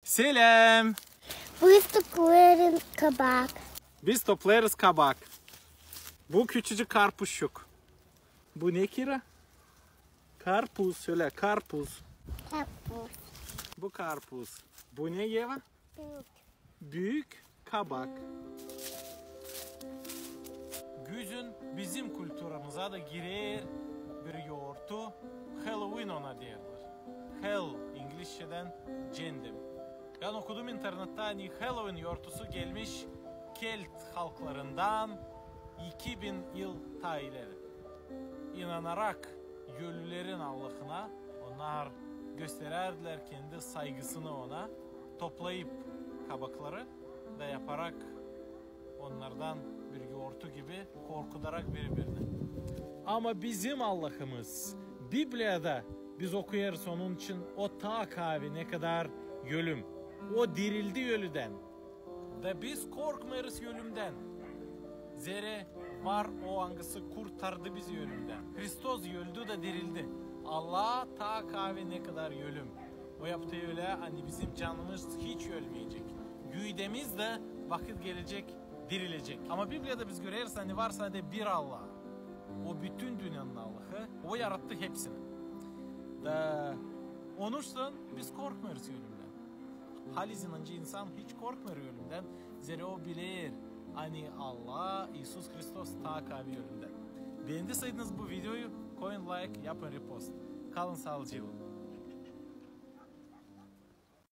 Selam. Biz toplarız kabak. Biz toplarız kabak. Bu küçücük karpuşçuk. Bu ne Kira? Karpuz söyle, karpuz. Karpuz. Bu karpuz. Bu ne Yeva? Büyük. Büyük kabak. Güzün bizim kültürümüze de girer bir yoğurtu. Halloween ona derler. Hell İngilizceden cendim. Ben okudum internette hani Halloween yoğurtusu gelmiş Kelt halklarından 2000 yıl ta ileri. İnanarak ölülerin Allah'ına onlar göstererdiler kendi saygısını ona, toplayıp kabakları da yaparak onlardan bir yoğurtu gibi korkutarak birbirini. Ama bizim Allah'ımız Biblia'da biz okuyarız onun için o ta kavi ne kadar ölüm. O dirildi ölüden. Da biz korkmayırız ölümden. Zere var o hangisi kurtardı bizi ölümden. Hristos öldü de dirildi. Allah ta kavi ne kadar ölüm. O yaptığı öyle hani bizim canımız hiç ölmeyecek. Güydemiz de vakit gelecek dirilecek. Ama Biblia'da biz görüyoruz hani var sadece bir Allah. O bütün dünyanın Allah'ı. O yarattı hepsini. Da onun için biz korkmuyoruz ölümden. Hali zinancı insan hiç korkmuyor ölümden. Zira o bilir hani Allah, İsus Hristos ta kavi ölümden. Beğendiyseniz bu videoyu koyun like, yapın repost. Kalın sağlıcakla.